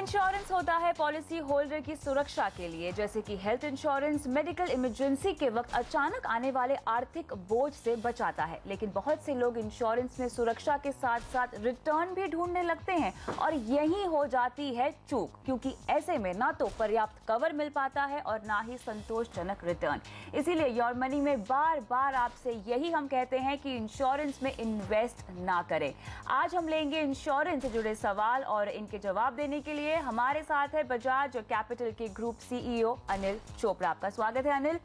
Insurance होता है policy holder की सुरक्षा के लिए, जैसे कि हेल्थ इंश्योरेंस मेडिकल इमरजेंसी के वक्त अचानक आने वाले आर्थिक बोझ से बचाता है। लेकिन बहुत से लोग इंश्योरेंस में सुरक्षा के साथ साथ रिटर्न भी ढूंढने लगते हैं और यही हो जाती है चूक, क्योंकि ऐसे में ना तो पर्याप्त कवर मिल पाता है और ना ही संतोषजनक रिटर्न। इसीलिए योर मनी में बार बार आपसे यही हम कहते हैं कि इंश्योरेंस में इन्वेस्ट ना करें। आज हम लेंगे इंश्योरेंस से जुड़े सवाल और इनके जवाब देने के लिए हमारे साथ है बजाज कैपिटल के ग्रुप सीईओ अनिल चोपड़ा। आपका स्वागत है अनिल।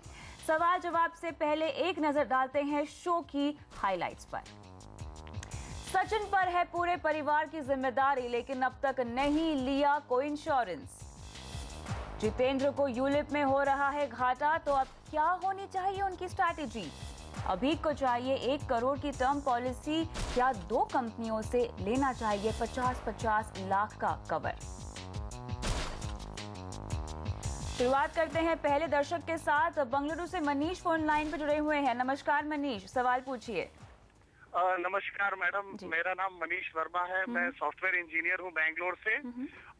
सवाल जवाब से पहले एक नजर डालते हैं शो की हाइलाइट्स पर। सचिन पर है पूरे परिवार की जिम्मेदारी, लेकिन अब तक नहीं लिया कोई इंश्योरेंस। जितेंद्र को यूलिप में हो रहा है घाटा, तो अब क्या होनी चाहिए उनकी स्ट्रैटेजी। अभी को चाहिए 1 करोड़ की टर्म पॉलिसी या 2 कंपनियों से लेना चाहिए 50-50 लाख का कवर। शुरुआत करते हैं पहले दर्शक के साथ। बंगलुरु से मनीष फोन लाइन पर जुड़े हुए हैं। नमस्कार मनीष, सवाल पूछिए। नमस्कार मैडम, मेरा नाम मनीष वर्मा है। मैं सॉफ्टवेयर इंजीनियर हूं बेंगलोर से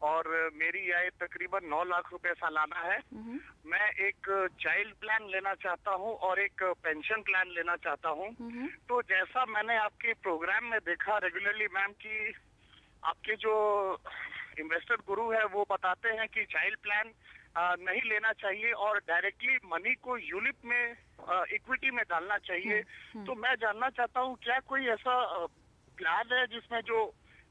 और मेरी आय तकरीबन 9 लाख रुपए सालाना है। मैं एक चाइल्ड प्लान लेना चाहता हूं और एक पेंशन प्लान लेना चाहता हूं। तो जैसा मैंने आपके प्रोग्राम में देखा रेगुलरली मैम की आपके जो इन्वेस्टर गुरु है वो बताते हैं कि चाइल्ड प्लान नहीं लेना चाहिए और डायरेक्टली मनी को यूलिप में इक्विटी में डालना चाहिए। तो मैं जानना चाहता हूँ क्या कोई ऐसा प्लान है जिसमें जो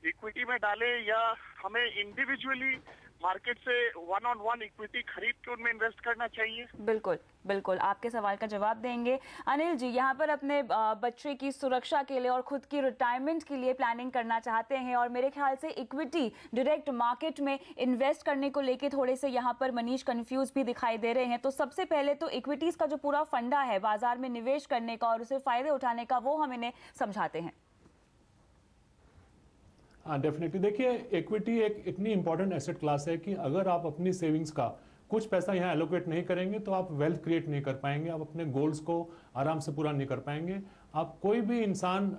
इक्विटी में डाले या हमें इंडिविजुअली मार्केट से 1-on-1 इक्विटी खरीद के उनमें इन्वेस्ट करना चाहिए। बिल्कुल बिल्कुल, आपके सवाल का जवाब देंगे अनिल जी। यहाँ पर अपने बच्चे की सुरक्षा के लिए और खुद की रिटायरमेंट के लिए प्लानिंग करना चाहते हैं और मेरे ख्याल से इक्विटी डायरेक्ट मार्केट में इन्वेस्ट करने को लेके थोड़े से यहाँ पर मनीष कंफ्यूज भी दिखाई दे रहे हैं। तो सबसे पहले तो इक्विटीज का जो पूरा फंडा है बाजार में निवेश करने का और उसे फायदे उठाने का, वो हम इन्हें समझाते हैं। हाँ डेफिनेटली, देखिए इक्विटी एक इतनी इंपॉर्टेंट एसेट क्लास है कि अगर आप अपनी सेविंग्स का कुछ पैसा यहाँ एलोकेट नहीं करेंगे तो आप वेल्थ क्रिएट नहीं कर पाएंगे, आप अपने गोल्स को आराम से पूरा नहीं कर पाएंगे। आप कोई भी इंसान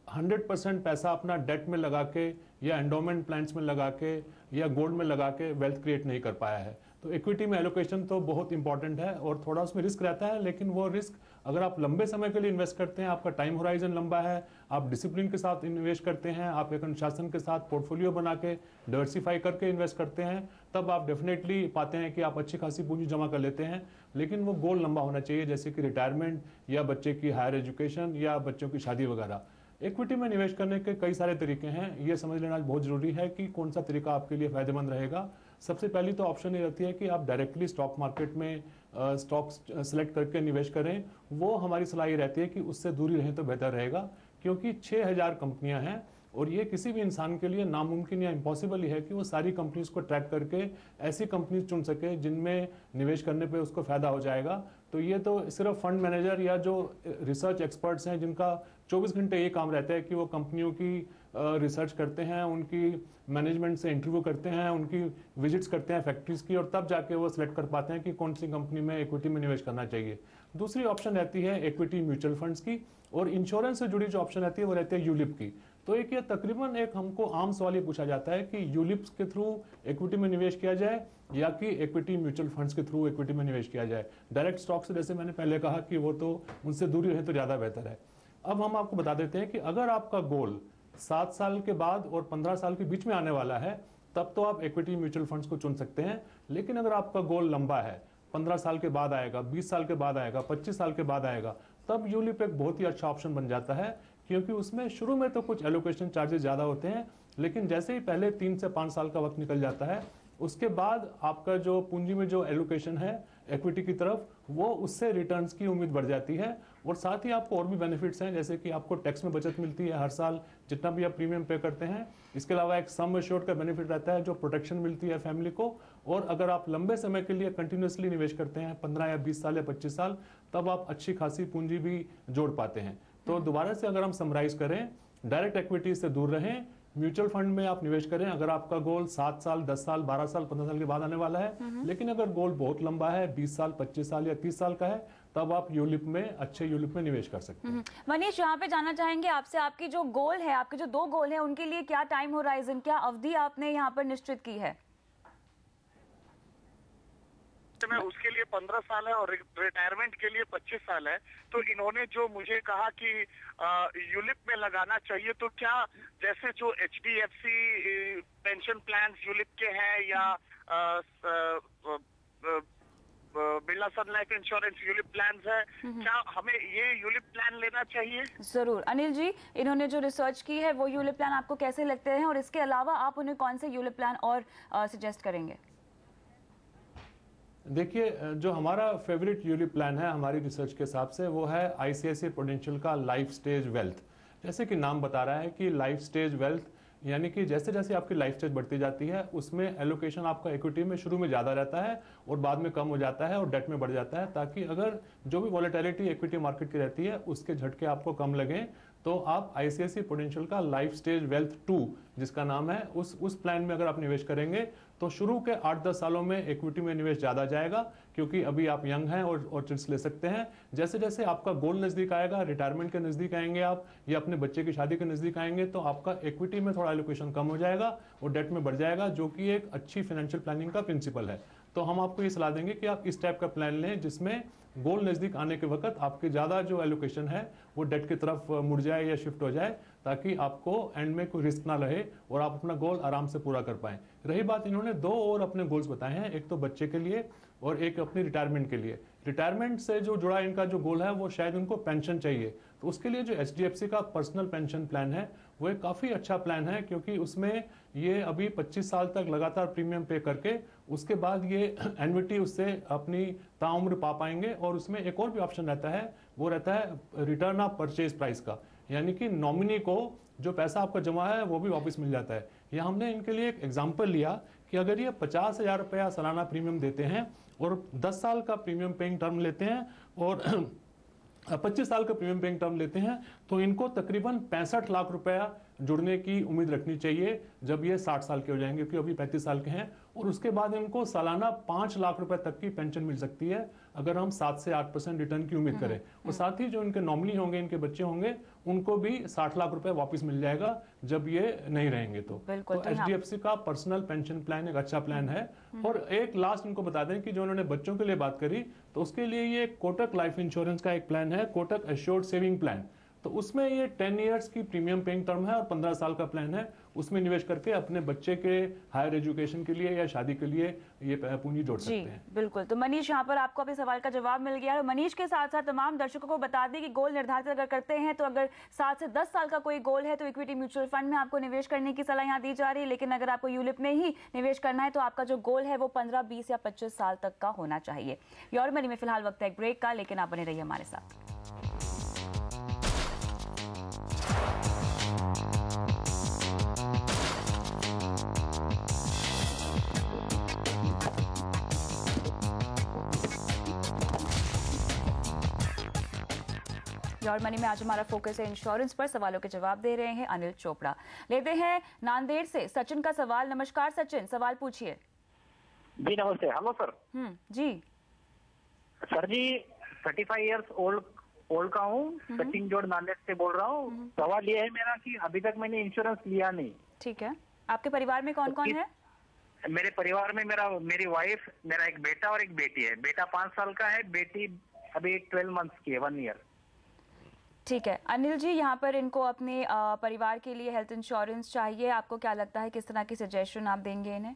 100% पैसा अपना डेट में लगा के या एंडोमेंट प्लान्स में लगा के या गोल्ड में लगा के वेल्थ क्रिएट नहीं कर पाया है। तो इक्विटी में एलोकेशन तो बहुत इंपॉर्टेंट है और थोड़ा उसमें रिस्क रहता है, लेकिन वो रिस्क अगर आप लंबे समय के लिए इन्वेस्ट करते हैं, आपका टाइम होराइजन लंबा है, आप डिसिप्लिन के साथ इन्वेस्ट करते हैं, आप एक अनुशासन के साथ पोर्टफोलियो बना के डाइवर्सिफाई करके इन्वेस्ट करते हैं, तब आप डेफिनेटली पाते हैं कि आप अच्छी खासी पूंजी जमा कर लेते हैं। लेकिन वो गोल लंबा होना चाहिए, जैसे कि रिटायरमेंट या बच्चे की हायर एजुकेशन या बच्चों की शादी वगैरह। इक्विटी में निवेश करने के कई सारे तरीके हैं, ये समझ लेना बहुत जरूरी है कि कौन सा तरीका आपके लिए फायदेमंद रहेगा। सबसे पहली तो ऑप्शन ये रहती है कि आप डायरेक्टली स्टॉक मार्केट में स्टॉक्स सेलेक्ट करके निवेश करें। वो हमारी सलाह ये रहती है कि उससे दूरी रहें तो बेहतर रहेगा, क्योंकि 6000 कंपनियां हैं और ये किसी भी इंसान के लिए नामुमकिन या इम्पॉसिबल ही है कि वो सारी कंपनीज को ट्रैक करके ऐसी कंपनीज चुन सके जिनमें निवेश करने पे उसको फायदा हो जाएगा। तो ये तो सिर्फ फंड मैनेजर या जो रिसर्च एक्सपर्ट्स हैं जिनका 24 घंटे ये काम रहता है कि वो कंपनियों की रिसर्च करते हैं, उनकी मैनेजमेंट से इंटरव्यू करते हैं, उनकी विजिट्स करते हैं फैक्ट्रीज की, और तब जाके वो सिलेक्ट कर पाते हैं कि कौन सी कंपनी में इक्विटी में निवेश करना चाहिए। दूसरी ऑप्शन रहती है इक्विटी म्यूचुअल फंड्स की, और इंश्योरेंस से जुड़ी जो ऑप्शन रहती है वो रहती है यूलिप की। तो एक ये तकरीबन एक हमको आम सवाल ये पूछा जाता है कि यूलिप्स के थ्रू इक्विटी में निवेश किया जाए या कि इक्विटी म्यूचुअल फंड्स के थ्रू इक्विटी में निवेश किया जाए। डायरेक्ट स्टॉक से जैसे मैंने पहले कहा कि वो तो उनसे दूरी रहे तो ज्यादा बेहतर है। अब हम आपको बता देते हैं कि अगर आपका गोल 7 साल के बाद और 15 साल के बीच में आने वाला है, तब तो आप इक्विटी म्यूचुअल फंड्स को चुन सकते हैं। लेकिन अगर आपका गोल लंबा है, 15 साल के बाद आएगा, 20 साल के बाद आएगा, 25 साल के बाद आएगा, तब यूलिप एक बहुत ही अच्छा ऑप्शन बन जाता है, क्योंकि उसमें शुरू में तो कुछ एलोकेशन चार्जेस ज्यादा होते हैं, लेकिन जैसे ही पहले 3 से 5 साल का वक्त निकल जाता है, उसके बाद आपका जो पूंजी में जो एलोकेशन है इक्विटी की तरफ, वो उससे रिटर्न्स की उम्मीद बढ़ जाती है। और साथ ही आपको और भी बेनिफिट्स हैं, जैसे कि आपको टैक्स में बचत मिलती है हर साल जितना भी आप प्रीमियम पे करते हैं। इसके अलावा एक सम एश्योर्ड का बेनिफिट रहता है जो प्रोटेक्शन मिलती है फैमिली को। और अगर आप लंबे समय के लिए कंटिन्यूसली निवेश करते हैं 15 या 20 साल या 25 साल, तब आप अच्छी खासी पूंजी भी जोड़ पाते हैं। तो दोबारा से अगर हम समराइज करें, डायरेक्ट इक्विटी से दूर रहें, म्यूचुअल फंड में आप निवेश करें अगर आपका गोल 7 साल, 10 साल, 12 साल, 15 साल के बाद आने वाला है। लेकिन अगर गोल बहुत लंबा है, 20 साल, 25 साल या 30 साल का है, तब आप यूलिप में, अच्छे यूलिप में निवेश कर सकते हैं। मनीष, यहाँ पे जानना चाहेंगे आपसे, आपकी जो गोल है, आपके जो 2 गोल हैं, उनके लिए क्या टाइम होराइजन, क्या अवधि आपने यहाँ पर निश्चित की है? में उसके लिए 15 साल है और रिटायरमेंट के लिए 25 साल है। तो इन्होंने जो मुझे कहा कि यूलिप में लगाना चाहिए, तो क्या जैसे जो HDFC पेंशन प्लान यूलिप के हैं या बिरला सन लाइफ इंश्योरेंस यूलिप प्लान है, क्या हमें ये यूलिप प्लान लेना चाहिए? जरूर अनिल जी, इन्होंने जो रिसर्च की है वो यूलिप प्लान आपको कैसे लगते हैं, और इसके अलावा आप उन्हें कौन से यूलिप प्लान और सजेस्ट करेंगे? देखिए, जो हमारा फेवरेट यूलिप प्लान है हमारी रिसर्च के हिसाब से वो है ICICI प्रूडेंशियल का लाइफ स्टेज वेल्थ। जैसे कि नाम बता रहा है कि लाइफ स्टेज वेल्थ, यानी कि जैसे जैसे आपकी लाइफ स्टेज बढ़ती जाती है उसमें एलोकेशन आपका इक्विटी में शुरू में ज़्यादा रहता है और बाद में कम हो जाता है और डेट में बढ़ जाता है, ताकि अगर जो भी वॉलेटिलिटी इक्विटी मार्केट की रहती है उसके झटके आपको कम लगे तो आप ICICI प्रूडेंशियल का लाइफ स्टेज वेल्थ 2 जिसका नाम है उस प्लान में अगर आप निवेश करेंगे तो शुरू के 8-10 सालों में इक्विटी में निवेश ज़्यादा जाएगा, क्योंकि अभी आप यंग हैं और ट्रिट्स ले सकते हैं। जैसे जैसे आपका गोल नज़दीक आएगा, रिटायरमेंट के नज़दीक आएंगे आप या अपने बच्चे की शादी के नज़दीक आएंगे, तो आपका इक्विटी में थोड़ा एलोकेशन कम हो जाएगा और डेट में बढ़ जाएगा, जो कि एक अच्छी फाइनेंशियल प्लानिंग का प्रिंसिपल है। तो हम आपको ये सलाह देंगे कि आप इस टाइप का प्लान लें जिसमें गोल नज़दीक आने के वक्त आपके ज़्यादा जो एलोकेशन है वो डेट की तरफ मुड़ जाए या शिफ्ट हो जाए, ताकि आपको एंड में कोई रिस्क ना रहे और आप अपना गोल आराम से पूरा कर पाएं। रही बात, इन्होंने 2 और अपने गोल्स बताए हैं, एक तो बच्चे के लिए और एक अपनी रिटायरमेंट के लिए। रिटायरमेंट से जो जुड़ा इनका जो गोल है वो शायद उनको पेंशन चाहिए, तो उसके लिए जो HDFC का पर्सनल पेंशन प्लान है वो एक काफ़ी अच्छा प्लान है, क्योंकि उसमें ये अभी 25 साल तक लगातार प्रीमियम पे करके उसके बाद ये एन्युटी उससे अपनी ताउम्र पा पाएंगे। और उसमें एक और भी ऑप्शन रहता है, वो रहता है रिटर्न ऑफ परचेज प्राइस का, यानी कि नॉमिनी को जो पैसा आपका जमा है वो भी वापस मिल जाता है। यहाँ हमने इनके लिए एक एग्जाम्पल लिया कि अगर ये 50,000 रुपया सालाना प्रीमियम देते हैं और 10 साल का प्रीमियम पेइंग टर्म लेते हैं और 25 साल का प्रीमियम पेइंग टर्म लेते हैं, तो इनको तकरीबन 65 लाख रुपया जुड़ने की उम्मीद रखनी चाहिए जब ये 60 साल के हो जाएंगे, क्योंकि अभी 35 साल के हैं। और उसके बाद इनको सालाना 5 लाख रुपए तक की पेंशन मिल सकती है अगर हम 7 से 8% रिटर्न की उम्मीद करें। और साथ ही जो इनके नॉमिनी होंगे, इनके बच्चे होंगे, उनको भी 60 लाख रुपए वापस मिल जाएगा जब ये नहीं रहेंगे। तो HDFC का पर्सनल पेंशन प्लान एक अच्छा प्लान है। और एक लास्ट इनको बता दें कि जो उन्होंने बच्चों के लिए बात करी, तो उसके लिए ये कोटक लाइफ इंश्योरेंस का एक प्लान है, कोटक एश्योर्ड सेविंग प्लान। तो उसमें ये 10 इयर्स की प्रीमियम पेइंग टर्म है और 15 साल का प्लान है। उसमें निवेश करके अपने बच्चे के हायर एजुकेशन के लिए या शादी के लिए ये पूंजी जोड़ सकते हैं। बिल्कुल। तो मनीष, यहाँ पर आपको अपने सवाल का जवाब मिल गया है। मनीष के साथ साथ तमाम दर्शकों को बता दें कि गोल निर्धारित अगर करते हैं तो अगर 7 से 10 साल का कोई गोल है तो इक्विटी म्यूचुअल फंड में आपको निवेश करने की सलाह यहाँ दी जा रही है, लेकिन अगर आपको यूलिप में ही निवेश करना है तो आपका जो गोल है वो 15, 20 या 25 साल तक का होना चाहिए। योर मनी में फिलहाल वक्त है एक ब्रेक का, लेकिन आप बने रहिए हमारे साथ। योर मनी में आज हमारा फोकस है इंश्योरेंस पर। सवालों के जवाब दे रहे हैं अनिल चोपड़ा। लेते हैं नांदेड़ से सचिन का सवाल। नमस्कार सचिन, सवाल पूछिए। जी नमस्ते। Hello sir. जी सर जी, 35 इयर्स ओल्ड का हूँ, सचिन जोड़ नांदेड़ से बोल रहा हूँ। सवाल ये है मेरा कि अभी तक मैंने इंश्योरेंस लिया नहीं। ठीक है। आपके परिवार में कौन कौन है? मेरे परिवार में मेरी वाइफ, मेरा एक बेटा और एक बेटी है। बेटा 5 साल का है, बेटी अभी 12 मंथ्स की है, 1 ईयर। ठीक है अनिल जी, यहाँ पर इनको अपने परिवार के लिए हेल्थ इंश्योरेंस चाहिए। आपको क्या लगता है किस तरह की सजेशन आप देंगे इन्हें?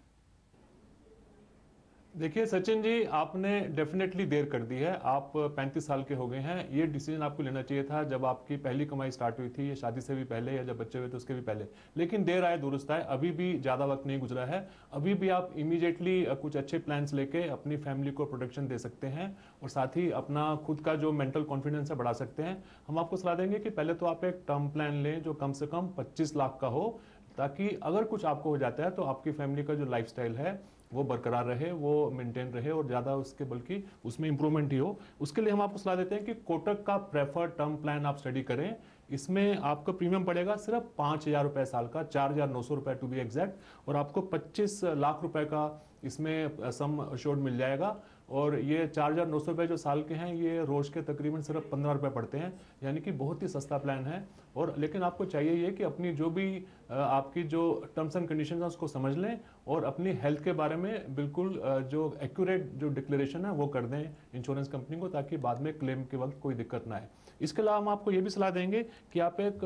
देखिए सचिन जी, आपने डेफिनेटली देर कर दी है। आप 35 साल के हो गए हैं। ये डिसीजन आपको लेना चाहिए था जब आपकी पहली कमाई स्टार्ट हुई थी, या शादी से भी पहले, या जब बच्चे हुए तो उसके भी पहले। लेकिन देर आए दुरुस्त आए, अभी भी ज़्यादा वक्त नहीं गुजरा है। अभी भी आप इमीडिएटली कुछ अच्छे प्लान्स लेके अपनी फैमिली को प्रोटेक्शन दे सकते हैं और साथ ही अपना खुद का जो मेंटल कॉन्फिडेंस है बढ़ा सकते हैं। हम आपको सलाह देंगे कि पहले तो आप एक टर्म प्लान लें जो कम से कम 25 लाख का हो, ताकि अगर कुछ आपको हो जाता है तो आपकी फैमिली का जो लाइफस्टाइल है वो बरकरार रहे, वो मेंटेन रहे और ज़्यादा उसके बल्कि उसमें इंप्रूवमेंट ही हो। उसके लिए हम आपको सलाह देते हैं कि कोटक का प्रेफर्ड टर्म प्लान आप स्टडी करें। इसमें आपका प्रीमियम पड़ेगा सिर्फ 5,000 रुपये साल का, 4,900 रुपये टू बी एग्जैक्ट, और आपको 25 लाख रुपए का इसमें सम अश्योर्ड मिल जाएगा। और ये 4,900 रुपये जो साल के हैं, ये रोज़ के तकरीबन सिर्फ 15 रुपये पड़ते हैं, यानी कि बहुत ही सस्ता प्लान है। और लेकिन आपको चाहिए ये कि अपनी जो भी आपकी जो टर्म्स एंड कंडीशन है उसको समझ लें और अपनी हेल्थ के बारे में बिल्कुल जो एक्यूरेट जो डिक्लेरेशन है वो कर दें इंश्योरेंस कंपनी को, ताकि बाद में क्लेम के वक्त कोई दिक्कत ना आए। इसके अलावा हम आपको ये भी सलाह देंगे कि आप एक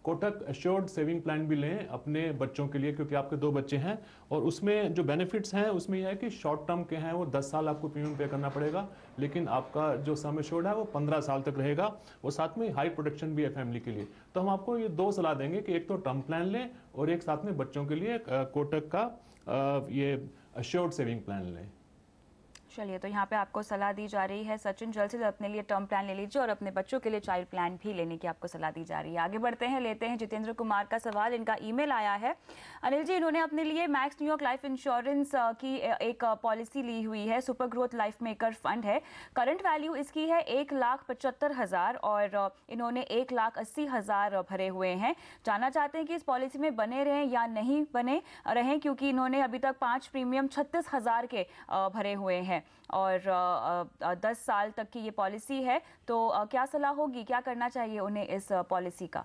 कोटक एश्योर्ड सेविंग प्लान भी लें अपने बच्चों के लिए, क्योंकि आपके 2 बच्चे हैं और उसमें जो बेनिफिट्स हैं उसमें यह है कि शॉर्ट टर्म के हैं वो 10 साल आपको प्रीमियम पे करना पड़ेगा, लेकिन आपका जो सम एश्योर्ड है वो 15 साल तक रहेगा और साथ में हाई प्रोटेक्शन भी है फैमिली के लिए। तो हम आपको ये 2 सलाह देंगे कि एक तो टर्म प्लान लें और एक साथ में बच्चों के लिए कोटक का ये एश्योर्ड सेविंग प्लान लें। चलिए, तो यहाँ पे आपको सलाह दी जा रही है सचिन, जल्द से जल्द अपने लिए टर्म प्लान ले लीजिए और अपने बच्चों के लिए चाइल्ड प्लान भी लेने की आपको सलाह दी जा रही है। आगे बढ़ते हैं, लेते हैं जितेंद्र कुमार का सवाल। इनका ईमेल आया है। अनिल जी, इन्होंने अपने लिए मैक्स न्यूयॉर्क लाइफ इंश्योरेंस की एक पॉलिसी ली हुई है, super growth life maker fund है। करंट वैल्यू इसकी है 1,75,000 और इन्होंने 1,80,000 भरे हुए हैं। जानना चाहते हैं कि इस पॉलिसी में बने रहें या नहीं बने रहें, क्योंकि इन्होंने अभी तक 5 प्रीमियम 36,000 के भरे हुए हैं और 10 साल तक की ये पॉलिसी है। तो क्या सलाह होगी, क्या करना चाहिए उन्हें इस पॉलिसी का?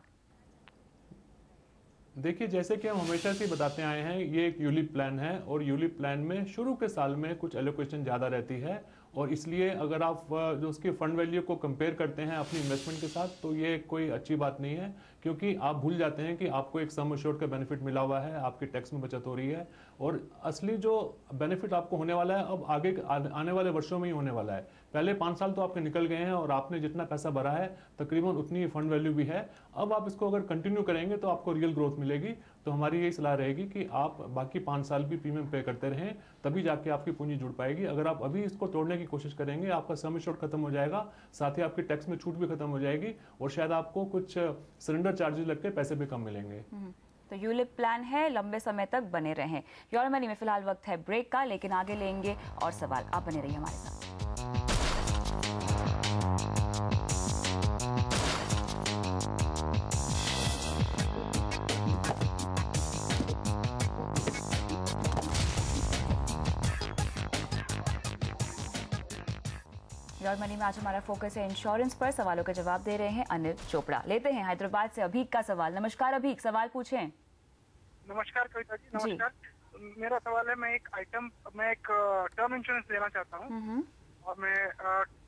देखिए, जैसे कि हम हमेशा से बताते आए हैं, ये एक यूलिप प्लान है और यूलिप प्लान में शुरू के साल में कुछ एलोकेशन ज़्यादा रहती है और इसलिए अगर आप जो उसकी फंड वैल्यू को कंपेयर करते हैं अपनी इन्वेस्टमेंट के साथ तो ये कोई अच्छी बात नहीं है, क्योंकि आप भूल जाते हैं कि आपको एक सम एश्योर्ड का बेनिफिट मिला हुआ है, आपके टैक्स में बचत हो रही है और असली जो बेनिफिट आपको होने वाला है अब आगे आने वाले वर्षों में ही होने वाला है। पहले 5 साल तो आपके निकल गए हैं और आपने जितना पैसा भरा है तकरीबन उतनी फंड वैल्यू भी है। अब आप इसको अगर कंटिन्यू करेंगे तो आपको रियल ग्रोथ मिलेगी। तो हमारी यही सलाह रहेगी कि आप बाकी 5 साल भी प्रीमियम पे करते रहें, तभी जाके आपकी पूंजी जुड़ पाएगी। अगर आप अभी इसको तोड़ने की कोशिश करेंगे, आपका सम एश्योर्ड खत्म हो जाएगा, साथ ही आपकी टैक्स में छूट भी खत्म हो जाएगी और शायद आपको कुछ सरेंडर चार्जेस लग के पैसे भी कम मिलेंगे। तो यूलिप प्लान है, लंबे समय तक बने रहें। योर मनी में फिलहाल वक्त है ब्रेक का, लेकिन आगे लेंगे और सवाल। आप बने रहिए हमारे साथ। योर मनी में आज हमारा फोकस है इंश्योरेंस पर। सवालों के जवाब दे रहे हैं अनिल चोपड़ा। लेते हैं हैदराबाद से अभीक का सवाल। नमस्कार अभीक, सवाल पूछें। नमस्कार कविता जी, नमस्कार। मेरा सवाल है, मैं एक टर्म इंश्योरेंस लेना चाहता हूँ और मैं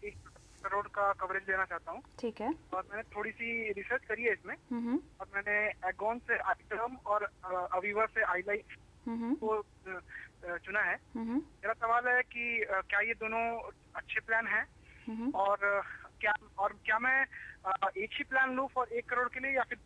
1 करोड़ का कवरेज लेना चाहता हूँ। ठीक है। और मैंने थोड़ी सी रिसर्च करी है इसमें और मैंने एगॉन से आई टर्म और अवीवा से आई लाइफ को चुना है। मेरा सवाल है कि क्या ये दोनों अच्छे प्लान हैं और क्या मैं एक ही प्लान लूं फॉर 1 करोड़ के लिए या फिर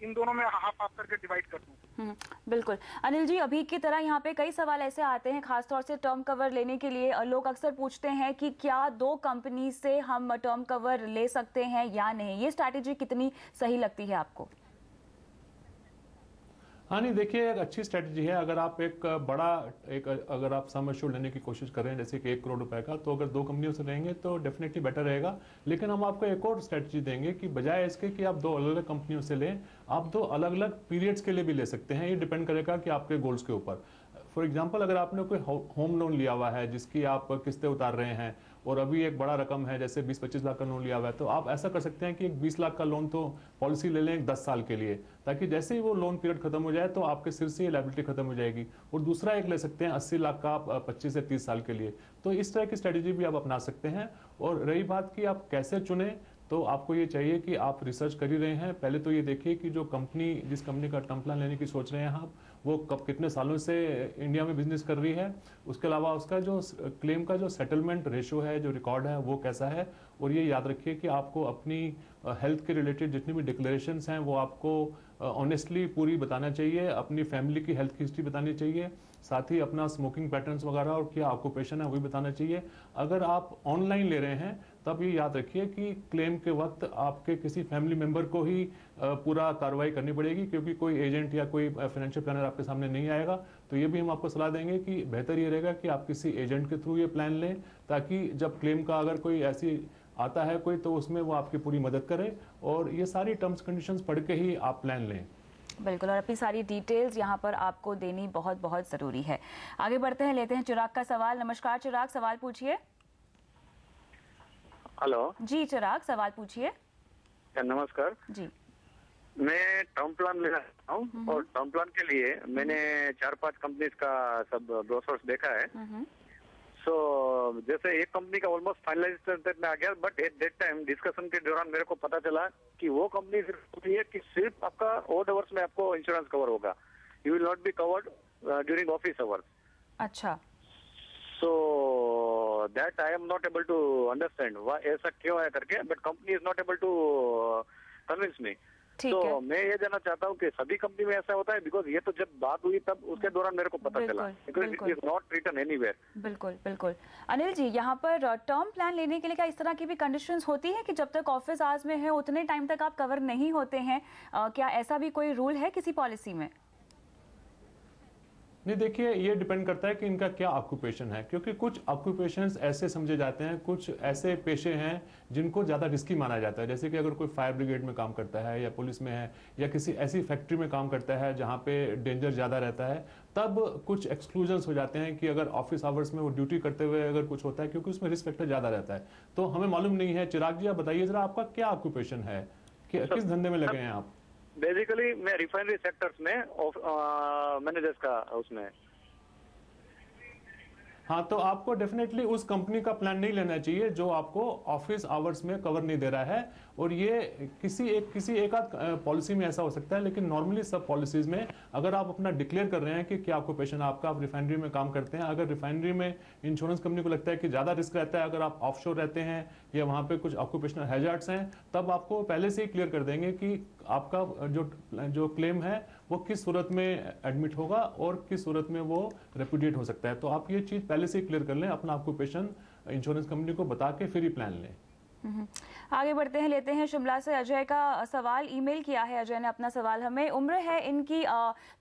इन दोनों में हाफ करके डिवाइड कर दूं? बिल्कुल अनिल जी, अभी की तरह यहाँ पे कई सवाल ऐसे आते हैं, खासतौर से टर्म कवर लेने के लिए लोग अक्सर पूछते हैं कि क्या 2 कंपनी से हम टर्म कवर ले सकते हैं या नहीं। ये स्ट्रैटेजी कितनी सही लगती है आपको? हाँ नहीं, देखिए एक अच्छी स्ट्रेटजी है। अगर आप अगर आप सम एश्योर्ड लेने की कोशिश कर रहे हैं जैसे कि 1 करोड़ रुपए का, तो अगर 2 कंपनियों से लेंगे तो डेफिनेटली बेटर रहेगा। लेकिन हम आपको एक और स्ट्रेटजी देंगे कि बजाय इसके कि आप 2 अलग अलग कंपनियों से लें, आप 2 अलग अलग पीरियड्स के लिए भी ले सकते हैं। ये डिपेंड करेगा कि आपके गोल्स के ऊपर। फॉर एग्जाम्पल, अगर आपने कोई होम लोन लिया हुआ है जिसकी आप किस्तें उतार रहे हैं और अभी एक बड़ा रकम है जैसे 20-25 लाख का लोन लिया हुआ है, तो आप ऐसा कर सकते हैं कि एक 20 लाख का लोन तो पॉलिसी ले लें 10 साल के लिए, ताकि जैसे ही वो लोन पीरियड खत्म हो जाए तो आपके सिर से ये लायबिलिटी खत्म हो जाएगी। और दूसरा एक ले सकते हैं 80 लाख का 25 से 30 साल के लिए। तो इस तरह की स्ट्रेटेजी भी आप अपना सकते हैं। और रही बात कि आप कैसे चुने, तो आपको ये चाहिए कि आप रिसर्च कर ही रहे हैं, पहले तो ये देखिए कि जिस कंपनी का टर्म प्लान लेने की सोच रहे हैं आप, वो कितने सालों से इंडिया में बिजनेस कर रही है। उसके अलावा उसका जो क्लेम का जो सेटलमेंट रेशियो है, जो रिकॉर्ड है, वो कैसा है। और ये याद रखिए कि आपको अपनी हेल्थ के रिलेटेड जितनी भी डिक्लेरेशंस हैं वो आपको ऑनेस्टली पूरी बताना चाहिए। अपनी फैमिली की हेल्थ हिस्ट्री बतानी चाहिए, साथ ही अपना स्मोकिंग पैटर्न्स वगैरह और क्या ऑक्यूपेशन है वो भी बताना चाहिए। अगर आप ऑनलाइन ले रहे हैं तब ये याद रखिए कि क्लेम के वक्त आपके किसी फैमिली मेंबर को ही पूरा कार्रवाई करनी पड़ेगी, क्योंकि कोई एजेंट या कोई फाइनेंशियल प्लानर आपके सामने नहीं आएगा। तो ये भी हम आपको सलाह देंगे कि बेहतर ये रहेगा कि आप किसी एजेंट के थ्रू ये प्लान लें, ताकि जब क्लेम का अगर कोई ऐसी आता है कोई, तो उसमें वो आपकी पूरी मदद करे। और ये सारी टर्म्स कंडीशंस पढ़ के ही आप प्लान लें। बिल्कुल, और अपनी सारी डिटेल्स यहाँ पर आपको देनी बहुत बहुत ज़रूरी है। आगे बढ़ते हैं, लेते हैं चिराग का सवाल। नमस्कार चिराग, सवाल पूछिए। हेलो जी चिराग, सवाल पूछिए। नमस्कार जी। मैं टर्म प्लान लेना चाहता हूँ और टर्म प्लान के लिए मैंने 4-5 कंपनीज का सब ब्रोशर्स देखा है। सो जैसे एक कंपनी का ऑलमोस्ट फाइनलाइजेशन में आ गया, but at that time discussion के दौरान मेरे को पता चला कि वो कंपनी सिर्फ होती है कि सिर्फ आपका ऑड आवर्स में आपको इंश्योरेंस कवर होगा, you will not be covered during office hours. अच्छा। So that I am not able to understand ऐसा क्यों है करके, but company is not able to convince me. तो मैं ये जानना चाहता हूँ कि सभी कंपनी में ऐसा होता है, बिकॉज ये तो जब बात हुई तब उसके दौरान मेरे को पता चला, because it is not written anywhere. बिल्कुल बिल्कुल। अनिल जी, यहाँ पर टर्म प्लान लेने के लिए क्या इस तरह की भी कंडीशंस होती है कि जब तक ऑफिस आवर्स में है उतने टाइम तक आप कवर नहीं होते हैं? क्या ऐसा भी कोई रूल है किसी पॉलिसी में? नहीं, देखिए ये डिपेंड करता है कि इनका क्या ऑक्यूपेशन है, क्योंकि कुछ ऑक्यूपेशंस ऐसे समझे जाते हैं, कुछ ऐसे पेशे हैं जिनको ज़्यादा रिस्की माना जाता है। जैसे कि अगर कोई फायर ब्रिगेड में काम करता है या पुलिस में है या किसी ऐसी फैक्ट्री में काम करता है जहाँ पे डेंजर ज़्यादा रहता है, तब कुछ एक्सक्लूजन्स हो जाते हैं कि अगर ऑफिस आवर्स में वो ड्यूटी करते हुए अगर कुछ होता है, क्योंकि उसमें रिस्क फैक्टर ज़्यादा रहता है। तो हमें मालूम नहीं है। चिराग जी, आप बताइए जरा, आपका क्या ऑक्यूपेशन है, किस धंधे में लगे हैं आप? बेसिकली मैं रिफाइनरी सेक्टर्स में मैनेजर्स का उसमें। हाँ, तो आपको डेफिनेटली उस कंपनी का प्लान नहीं लेना चाहिए जो आपको ऑफिस आवर्स में कवर नहीं दे रहा है। और ये किसी एक आध पॉलिसी में ऐसा हो सकता है, लेकिन नॉर्मली सब पॉलिसीज में अगर आप अपना डिक्लेयर कर रहे हैं कि क्या ऑक्यूपेशन आपका, आप रिफाइनरी में काम करते हैं, अगर रिफाइनरी में इंश्योरेंस कंपनी को लगता है कि ज़्यादा रिस्क रहता है, अगर आप ऑफशोर रहते हैं या वहाँ पे कुछ ऑक्यूपेशनल हैजार्ड्स हैं, तब आपको पहले से ही क्लियर कर देंगे कि आपका जो क्लेम है वो किस सूरत में एडमिट होगा और किस सूरत में वो रेपुडिएट हो सकता है। तो आप ये चीज़ पहले से ही क्लियर कर लें, अपना ऑक्यूपेशन इंश्योरेंस कंपनी को बता के फिर ही प्लान लें। आगे बढ़ते हैं, लेते हैं शिमला से अजय का सवाल। ईमेल किया है अजय ने अपना सवाल हमें। उम्र है इनकी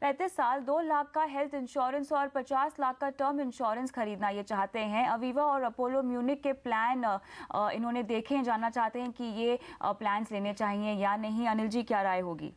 35 साल, 2 लाख का हेल्थ इंश्योरेंस और 50 लाख का टर्म इंश्योरेंस खरीदना ये चाहते हैं। अवीवा और अपोलो म्यूनिक के प्लान इन्होंने देखे हैं, जानना चाहते हैं कि ये प्लान्स लेने चाहिए या नहीं। अनिल जी, क्या राय होगी?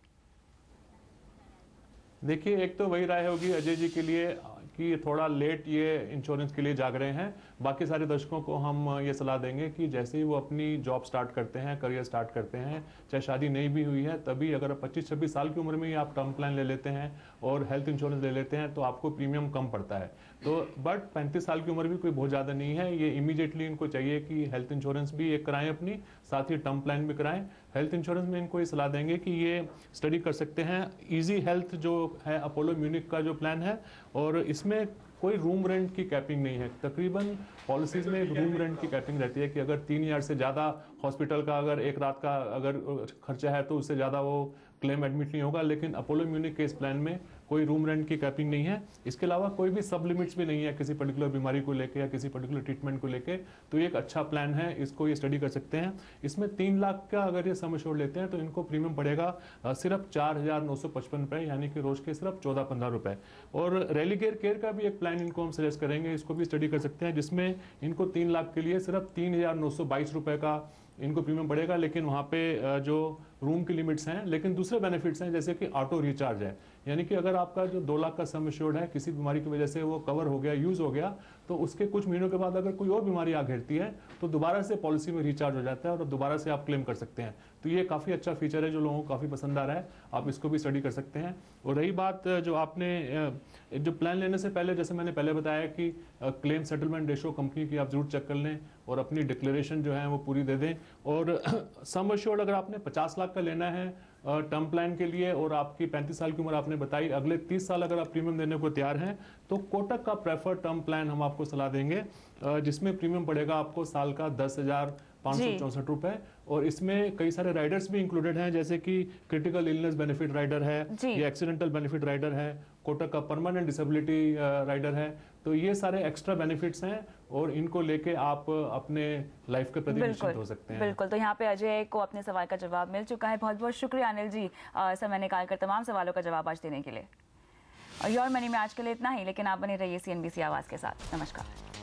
देखिए, एक तो वही राय होगी अजय जी के लिए कि थोड़ा लेट ये इंश्योरेंस के लिए जाग रहे हैं। बाकी सारे दर्शकों को हम ये सलाह देंगे कि जैसे ही वो अपनी जॉब स्टार्ट करते हैं, करियर स्टार्ट करते हैं, चाहे शादी नहीं भी हुई है, तभी अगर 25-26 साल की उम्र में ही आप टर्म प्लान ले लेते हैं और हेल्थ इंश्योरेंस ले लेते हैं तो आपको प्रीमियम कम पड़ता है। तो बट 35 साल की उम्र भी कोई बहुत ज़्यादा नहीं है। ये इमीडिएटली इनको चाहिए कि हेल्थ इंश्योरेंस भी एक कराएं अपनी, साथ ही टर्म प्लान भी कराएं। हेल्थ इंश्योरेंस में इनको ये सलाह देंगे कि ये स्टडी कर सकते हैं इजी हेल्थ जो है अपोलो म्यूनिक का जो प्लान है, और इसमें कोई रूम रेंट की कैपिंग नहीं है। तकरीबन पॉलिसीज में एक रूम रेंट की कैपिंग रहती है कि अगर 3 हज़ार से ज़्यादा हॉस्पिटल का अगर एक रात का अगर खर्चा है तो उससे ज़्यादा वो क्लेम एडमिट नहीं होगा। लेकिन अपोलो म्यूनिक के इस प्लान में कोई रूम रेंट की कैपिंग नहीं है। इसके अलावा कोई भी सब लिमिट्स भी नहीं है किसी पर्टिकुलर बीमारी को लेके या किसी पर्टिकुलर ट्रीटमेंट को लेके। तो ये एक अच्छा प्लान है, इसको ये स्टडी कर सकते हैं। इसमें 3 लाख का अगर ये सम एश्योर्ड लेते हैं तो इनको प्रीमियम पड़ेगा सिर्फ 4,955 रुपये, यानी कि रोज के सिर्फ 14-15 रुपये। और रेलीगेयर केयर का भी एक प्लान इनको हम सजेस्ट करेंगे, इसको भी स्टडी कर सकते हैं, जिसमें इनको 3 लाख के लिए सिर्फ 3,922 रुपये का इनको प्रीमियम पड़ेगा। लेकिन वहाँ पे जो रूम की लिमिट्स हैं, लेकिन दूसरे बेनिफिट्स हैं जैसे कि ऑटो रिचार्ज है, यानी कि अगर आपका जो 2 लाख का सम एश्योर्ड है किसी बीमारी की वजह से वो कवर हो गया, यूज हो गया, तो उसके कुछ महीनों के बाद अगर कोई और बीमारी आ घेरती है तो दोबारा से पॉलिसी में रिचार्ज हो जाता है और दोबारा से आप क्लेम कर सकते हैं। तो ये काफ़ी अच्छा फीचर है जो लोगों को काफ़ी पसंद आ रहा है, आप इसको भी स्टडी कर सकते हैं। और रही बात जो आपने जो प्लान लेने से पहले, जैसे मैंने पहले बताया कि क्लेम सेटलमेंट रेशो कंपनी की आप जरूर चेक कर लें और अपनी डिक्लेरेशन जो है वो पूरी दे दें। और सम एश्योर्ड अगर आपने 50 लाख का लेना है टर्म प्लान के लिए और आपकी 35 साल की उम्र आपने बताई, अगले 30 साल अगर आप प्रीमियम देने को तैयार हैं तो कोटक का प्रेफर्ड टर्म प्लान हम आपको सलाह देंगे, जिसमें प्रीमियम पड़ेगा आपको साल का 10,564 रुपए। और इसमें कई सारे राइडर्स भी इंक्लूडेड हैं, जैसे कि क्रिटिकल इलनेस बेनिफिट राइडर है या एक्सीडेंटल बेनिफिट राइडर है, कोटक का परमानेंट डिसेबिलिटी राइडर है। तो ये सारे एक्स्ट्रा बेनिफिट्स हैं और इनको लेके आप अपने लाइफ के प्रति निश्चिंत हो सकते हैं। बिल्कुल। तो यहाँ पे अजय को अपने सवाल का जवाब मिल चुका है। बहुत बहुत शुक्रिया अनिल जी समय निकालकर तमाम सवालों का जवाब आज देने के लिए। और योर मनी में आज के लिए इतना ही, लेकिन आप बने रहिए CNBC आवाज के साथ। नमस्कार।